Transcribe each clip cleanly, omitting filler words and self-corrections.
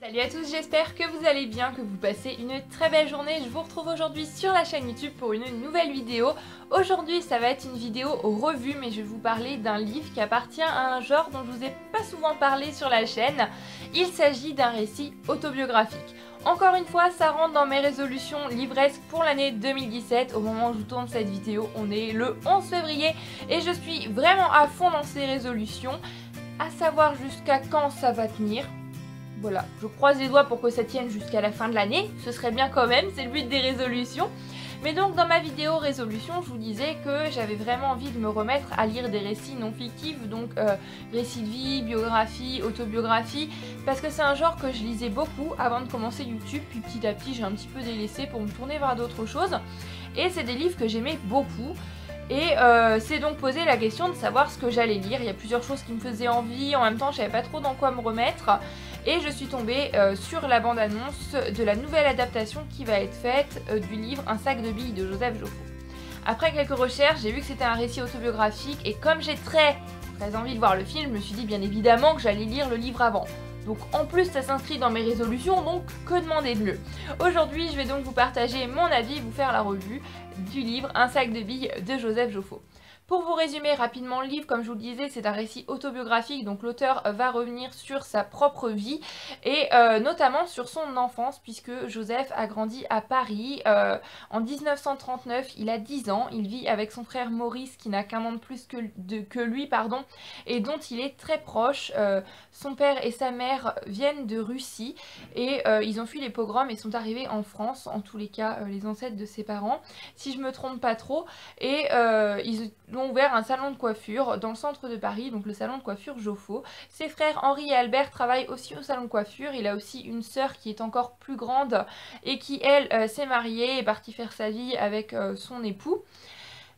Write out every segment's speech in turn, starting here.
Salut à tous, j'espère que vous allez bien, que vous passez une très belle journée. Je vous retrouve aujourd'hui sur la chaîne YouTube pour une nouvelle vidéo. Aujourd'hui ça va être une vidéo revue, mais je vais vous parler d'un livre qui appartient à un genre dont je vous ai pas souvent parlé sur la chaîne. Il s'agit d'un récit autobiographique. Encore une fois, ça rentre dans mes résolutions livresques pour l'année 2017. Au moment où je vous tourne cette vidéo, on est le 11 février et je suis vraiment à fond dans ces résolutions. À savoir jusqu'à quand ça va tenir. Voilà, je croise les doigts pour que ça tienne jusqu'à la fin de l'année, ce serait bien quand même, c'est le but des résolutions. Mais donc dans ma vidéo résolution, je vous disais que j'avais vraiment envie de me remettre à lire des récits non fictifs, donc récits de vie, biographie, autobiographie, parce que c'est un genre que je lisais beaucoup avant de commencer YouTube, puis petit à petit j'ai un petit peu délaissé pour me tourner vers d'autres choses. Et c'est des livres que j'aimais beaucoup. Et c'est donc posé la question de savoir ce que j'allais lire. Il y a plusieurs choses qui me faisaient envie, en même temps je savais pas trop dans quoi me remettre. Et je suis tombée sur la bande-annonce de la nouvelle adaptation qui va être faite du livre Un sac de billes de Joseph Joffo. Après quelques recherches, j'ai vu que c'était un récit autobiographique et comme j'ai très envie de voir le film, je me suis dit bien évidemment que j'allais lire le livre avant. Donc en plus ça s'inscrit dans mes résolutions, donc que demander de mieux. Aujourd'hui je vais donc vous partager mon avis, vous faire la revue du livre Un sac de billes de Joseph Joffo. Pour vous résumer rapidement le livre, comme je vous le disais, c'est un récit autobiographique, donc l'auteur va revenir sur sa propre vie et notamment sur son enfance, puisque Joseph a grandi à Paris en 1939, il a 10 ans, il vit avec son frère Maurice qui n'a qu'un an de plus que lui, et dont il est très proche. Son père et sa mère viennent de Russie et ils ont fui les pogroms et sont arrivés en France, en tous les cas les ancêtres de ses parents, si je me trompe pas trop, et ils ont ouvert un salon de coiffure dans le centre de Paris, donc le salon de coiffure Joffo. Ses frères Henri et Albert travaillent aussi au salon de coiffure, il a aussi une sœur qui est encore plus grande et qui elle s'est mariée et est partie faire sa vie avec son époux.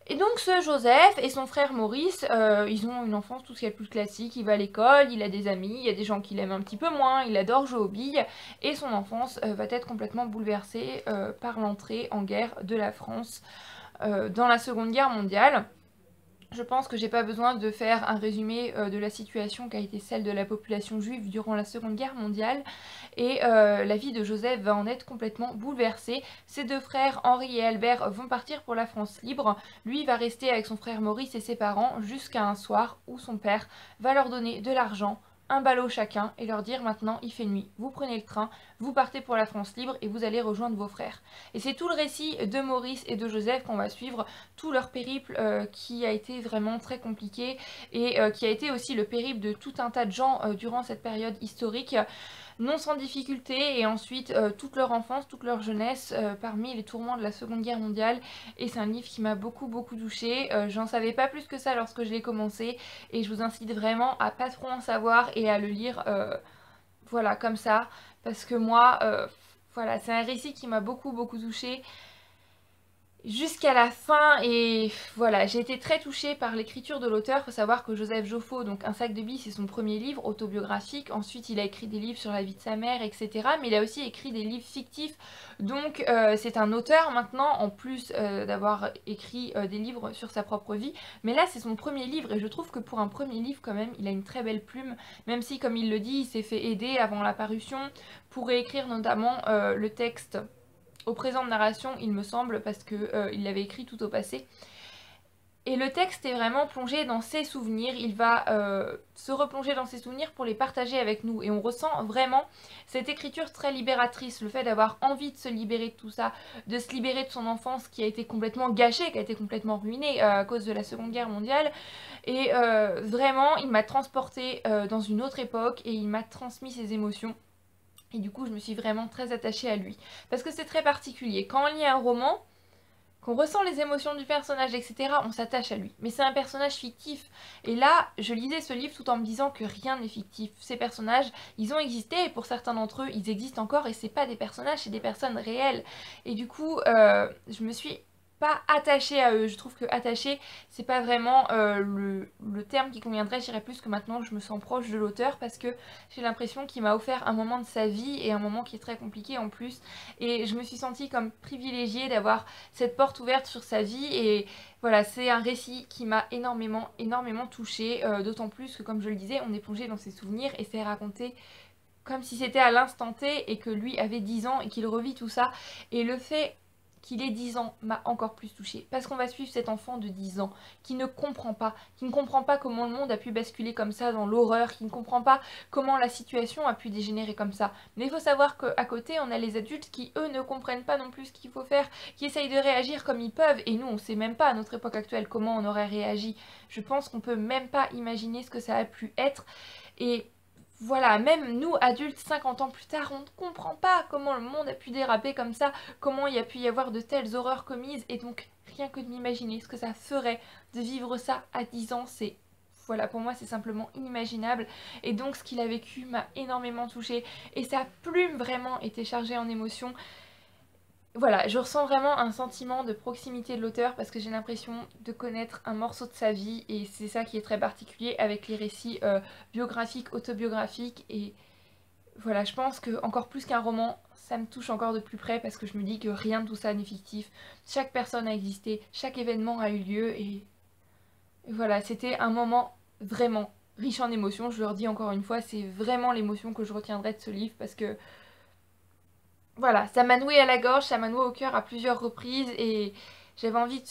Et donc ce Joseph et son frère Maurice, ils ont une enfance tout ce qu'il y a de plus classique, il va à l'école, il a des amis, il y a des gens qui l'aiment un petit peu moins, il adore jouer aux billes, et son enfance va être complètement bouleversée par l'entrée en guerre de la France dans la Seconde Guerre mondiale. Je pense que j'ai pas besoin de faire un résumé de la situation qui a été celle de la population juive durant la Seconde Guerre mondiale, et la vie de Joseph va en être complètement bouleversée. Ses deux frères Henri et Albert vont partir pour la France libre, lui va rester avec son frère Maurice et ses parents jusqu'à un soir où son père va leur donner de l'argent, un ballot chacun, et leur dire maintenant il fait nuit, vous prenez le train, vous partez pour la France libre et vous allez rejoindre vos frères. Et c'est tout le récit de Maurice et de Joseph qu'on va suivre, tout leur périple qui a été vraiment très compliqué et qui a été aussi le périple de tout un tas de gens durant cette période historique. Non sans difficulté, et ensuite toute leur enfance, toute leur jeunesse parmi les tourments de la Seconde Guerre mondiale. Et c'est un livre qui m'a beaucoup touchée. J'en savais pas plus que ça lorsque je l'ai commencé et je vous incite vraiment à pas trop en savoir et à le lire voilà comme ça, parce que moi voilà, c'est un récit qui m'a beaucoup touchée jusqu'à la fin, et voilà, j'ai été très touchée par l'écriture de l'auteur. Il faut savoir que Joseph Joffo, donc Un sac de billes, c'est son premier livre autobiographique. Ensuite il a écrit des livres sur la vie de sa mère, etc. Mais il a aussi écrit des livres fictifs, donc c'est un auteur maintenant, en plus d'avoir écrit des livres sur sa propre vie. Mais là c'est son premier livre, et je trouve que pour un premier livre quand même, il a une très belle plume, même si comme il le dit, il s'est fait aider avant la parution pour réécrire notamment le texte au présent de narration, il me semble, parce que il l'avait écrit tout au passé. Et le texte est vraiment plongé dans ses souvenirs, il va se replonger dans ses souvenirs pour les partager avec nous. Et on ressent vraiment cette écriture très libératrice, le fait d'avoir envie de se libérer de tout ça, de se libérer de son enfance qui a été complètement gâchée, qui a été complètement ruinée à cause de la Seconde Guerre mondiale. Et vraiment, il m'a transportée dans une autre époque et il m'a transmis ses émotions. Et du coup je me suis vraiment très attachée à lui. Parce que c'est très particulier. Quand on lit un roman, qu'on ressent les émotions du personnage, etc., on s'attache à lui. Mais c'est un personnage fictif. Et là, je lisais ce livre tout en me disant que rien n'est fictif. Ces personnages, ils ont existé, et pour certains d'entre eux, ils existent encore, et c'est pas des personnages, c'est des personnes réelles. Et du coup, je me suis pas attachée à eux. Je trouve que attaché, c'est pas vraiment le terme qui conviendrait. Je dirais plus que maintenant je me sens proche de l'auteur, parce que j'ai l'impression qu'il m'a offert un moment de sa vie, et un moment qui est très compliqué en plus, et je me suis sentie comme privilégiée d'avoir cette porte ouverte sur sa vie. Et voilà, c'est un récit qui m'a énormément touchée, d'autant plus que, comme je le disais, on est plongé dans ses souvenirs et c'est raconté comme si c'était à l'instant T et que lui avait 10 ans et qu'il revit tout ça. Et le fait qu'il ait 10 ans m'a encore plus touchée, parce qu'on va suivre cet enfant de 10 ans qui ne comprend pas, comment le monde a pu basculer comme ça dans l'horreur, qui ne comprend pas comment la situation a pu dégénérer comme ça. Mais il faut savoir qu'à côté on a les adultes qui eux ne comprennent pas non plus ce qu'il faut faire, qui essayent de réagir comme ils peuvent, et nous on sait même pas à notre époque actuelle comment on aurait réagi. Je pense qu'on peut même pas imaginer ce que ça a pu être, et voilà, même nous, adultes, 50 ans plus tard, on ne comprend pas comment le monde a pu déraper comme ça, comment il y a pu y avoir de telles horreurs commises, et donc rien que de m'imaginer ce que ça ferait de vivre ça à 10 ans, c'est... Voilà, pour moi c'est simplement inimaginable, et donc ce qu'il a vécu m'a énormément touchée, et sa plume vraiment était chargée en émotions. Voilà, je ressens vraiment un sentiment de proximité de l'auteur parce que j'ai l'impression de connaître un morceau de sa vie, et c'est ça qui est très particulier avec les récits biographiques, autobiographiques, et voilà, je pense que encore plus qu'un roman, ça me touche encore de plus près parce que je me dis que rien de tout ça n'est fictif, chaque personne a existé, chaque événement a eu lieu, et voilà, c'était un moment vraiment riche en émotions. Je le redis encore une fois, c'est vraiment l'émotion que je retiendrai de ce livre parce que voilà, ça m'a noué à la gorge, ça m'a noué au cœur à plusieurs reprises, et j'avais envie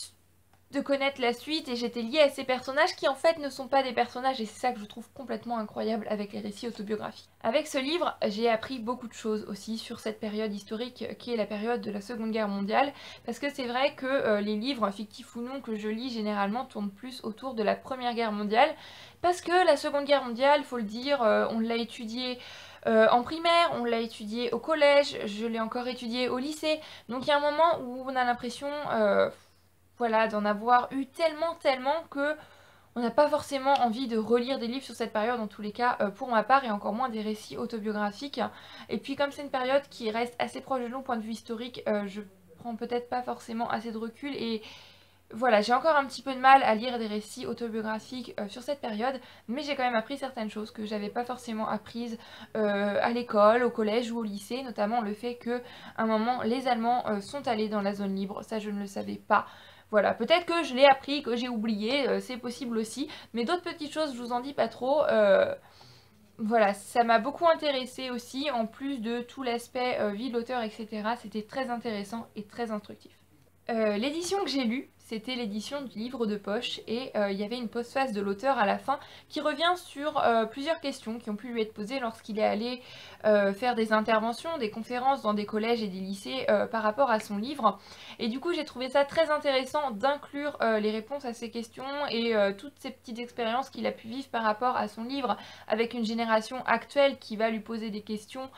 de connaître la suite, et j'étais liée à ces personnages qui en fait ne sont pas des personnages, et c'est ça que je trouve complètement incroyable avec les récits autobiographiques. Avec ce livre, j'ai appris beaucoup de choses aussi sur cette période historique qui est la période de la Seconde Guerre mondiale, parce que c'est vrai que les livres, fictifs ou non, que je lis généralement tournent plus autour de la Première Guerre mondiale, parce que la Seconde Guerre mondiale, faut le dire, on l'a étudiée en primaire, on l'a étudié au collège, je l'ai encore étudié au lycée, donc il y a un moment où on a l'impression voilà, d'en avoir eu tellement que on n'a pas forcément envie de relire des livres sur cette période, en tous les cas pour ma part, et encore moins des récits autobiographiques. Et puis comme c'est une période qui reste assez proche de nous, point de vue historique, je prends peut-être pas forcément assez de recul, et voilà, j'ai encore un petit peu de mal à lire des récits autobiographiques sur cette période, mais j'ai quand même appris certaines choses que j'avais pas forcément apprises à l'école, au collège ou au lycée, notamment le fait que à un moment les Allemands sont allés dans la zone libre, ça je ne le savais pas. Voilà, peut-être que je l'ai appris, que j'ai oublié, c'est possible aussi, mais d'autres petites choses je vous en dis pas trop. Voilà, ça m'a beaucoup intéressée aussi, en plus de tout l'aspect vie de l'auteur, etc. C'était très intéressant et très instructif. L'édition que j'ai lue, c'était l'édition du livre de poche, et il y avait une postface de l'auteur à la fin qui revient sur plusieurs questions qui ont pu lui être posées lorsqu'il est allé faire des interventions, des conférences dans des collèges et des lycées par rapport à son livre. Et du coup j'ai trouvé ça très intéressant d'inclure les réponses à ces questions et toutes ces petites expériences qu'il a pu vivre par rapport à son livre avec une génération actuelle qui va lui poser des questions,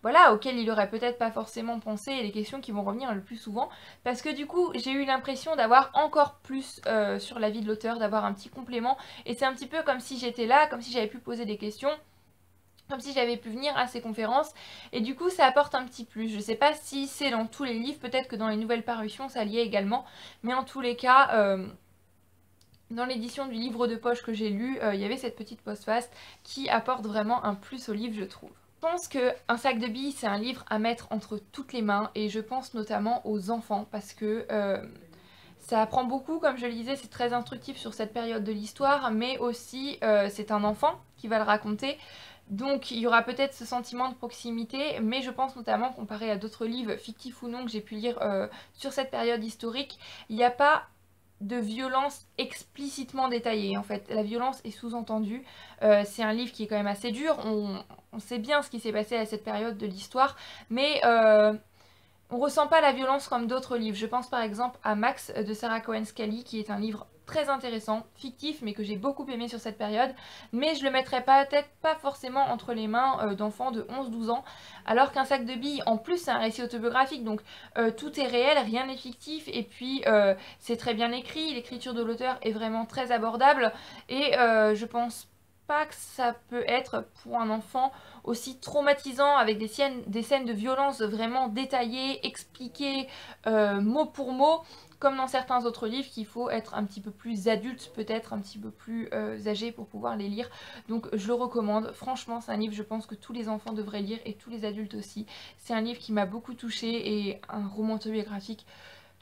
voilà, auxquelles il aurait peut-être pas forcément pensé, et les questions qui vont revenir le plus souvent, parce que du coup j'ai eu l'impression d'avoir encore plus sur la vie de l'auteur, d'avoir un petit complément, et c'est un petit peu comme si j'étais là, comme si j'avais pu poser des questions, comme si j'avais pu venir à ces conférences, et du coup ça apporte un petit plus. Je sais pas si c'est dans tous les livres, peut-être que dans les nouvelles parutions ça y est également, mais en tous les cas... dans l'édition du livre de poche que j'ai lu, il y avait cette petite postface qui apporte vraiment un plus au livre, je trouve. Je pense que Un sac de billes, c'est un livre à mettre entre toutes les mains, et je pense notamment aux enfants parce que ça apprend beaucoup, comme je le disais, c'est très instructif sur cette période de l'histoire, mais aussi c'est un enfant qui va le raconter. Donc il y aura peut-être ce sentiment de proximité, mais je pense notamment, comparé à d'autres livres, fictifs ou non, que j'ai pu lire sur cette période historique, il n'y a pas de violence explicitement détaillée. En fait, la violence est sous-entendue. C'est un livre qui est quand même assez dur, on sait bien ce qui s'est passé à cette période de l'histoire, mais on ressent pas la violence comme d'autres livres. Je pense par exemple à Max de Sarah Cohen Scully, qui est un livre très intéressant, fictif, mais que j'ai beaucoup aimé sur cette période, mais je le mettrais peut-être pas forcément entre les mains d'enfants de 11-12 ans, alors qu'un sac de billes, en plus c'est un récit autobiographique, donc tout est réel, rien n'est fictif, et puis c'est très bien écrit, l'écriture de l'auteur est vraiment très abordable, et je pense pas que ça peut être pour un enfant aussi traumatisant, avec des scènes de violence vraiment détaillées, expliquées mot pour mot, comme dans certains autres livres qu'il faut être un petit peu plus adulte, peut-être un petit peu plus âgé pour pouvoir les lire. Donc je le recommande, franchement c'est un livre je pense que tous les enfants devraient lire, et tous les adultes aussi. C'est un livre qui m'a beaucoup touchée, et un roman autobiographique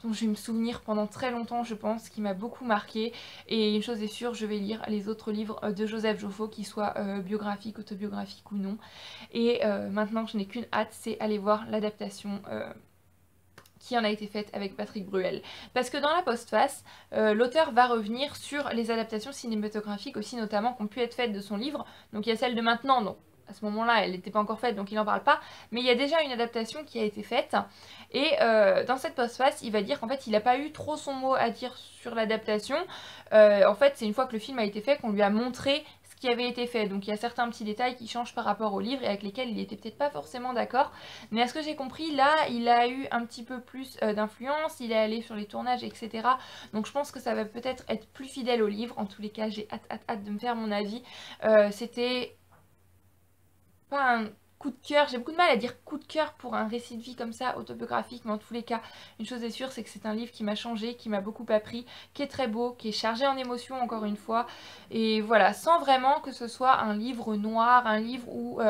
dont je vais me souvenir pendant très longtemps, je pense, qui m'a beaucoup marqué. Et une chose est sûre, je vais lire les autres livres de Joseph Joffo, qu'ils soient biographiques, autobiographiques ou non. Et maintenant, je n'ai qu'une hâte, c'est aller voir l'adaptation qui en a été faite avec Patrick Bruel. Parce que dans la postface, l'auteur va revenir sur les adaptations cinématographiques aussi notamment qui ont pu être faites de son livre. Donc il y a celle de maintenant, donc à ce moment-là elle n'était pas encore faite donc il n'en parle pas, mais il y a déjà une adaptation qui a été faite. Et dans cette postface, il va dire qu'en fait il n'a pas eu trop son mot à dire sur l'adaptation. En fait c'est une fois que le film a été fait qu'on lui a montré qui avait été fait, donc il y a certains petits détails qui changent par rapport au livre et avec lesquels il était peut-être pas forcément d'accord, mais à ce que j'ai compris là il a eu un petit peu plus d'influence, il est allé sur les tournages etc, donc je pense que ça va peut-être être plus fidèle au livre. En tous les cas j'ai hâte de me faire mon avis. C'était pas un coup de cœur, j'ai beaucoup de mal à dire coup de cœur pour un récit de vie comme ça, autobiographique, mais en tous les cas, une chose est sûre, c'est que c'est un livre qui m'a changé, qui m'a beaucoup appris, qui est très beau, qui est chargé en émotions encore une fois, et voilà, sans vraiment que ce soit un livre noir, un livre où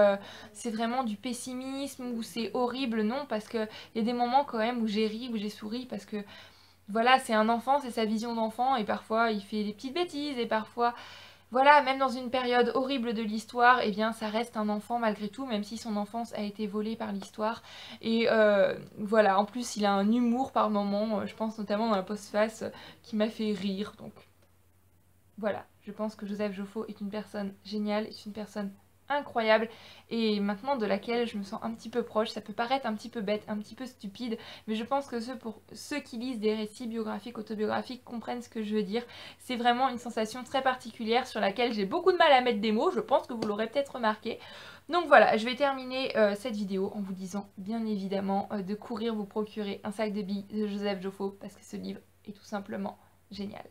c'est vraiment du pessimisme, où c'est horrible, non, parce qu'il y a des moments quand même où j'ai ri, où j'ai souri, parce que voilà, c'est un enfant, c'est sa vision d'enfant, et parfois il fait des petites bêtises, et parfois... Voilà, même dans une période horrible de l'histoire, eh bien ça reste un enfant malgré tout, même si son enfance a été volée par l'histoire. Et voilà, en plus il a un humour par moments, je pense notamment dans la postface, qui m'a fait rire. Donc voilà, je pense que Joseph Joffo est une personne géniale, est une personne incroyable et maintenant de laquelle je me sens un petit peu proche. Ça peut paraître un petit peu bête, un petit peu stupide, mais je pense que pour ceux qui lisent des récits biographiques, autobiographiques comprennent ce que je veux dire. C'est vraiment une sensation très particulière sur laquelle j'ai beaucoup de mal à mettre des mots, je pense que vous l'aurez peut-être remarqué. Donc voilà, je vais terminer cette vidéo en vous disant bien évidemment de courir vous procurer un sac de billes de Joseph Joffo parce que ce livre est tout simplement génial.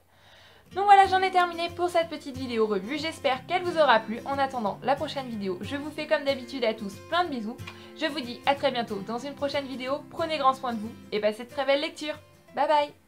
Donc voilà, j'en ai terminé pour cette petite vidéo revue, j'espère qu'elle vous aura plu. En attendant la prochaine vidéo, je vous fais comme d'habitude à tous plein de bisous. Je vous dis à très bientôt dans une prochaine vidéo, prenez grand soin de vous et passez de très belles lectures. Bye bye.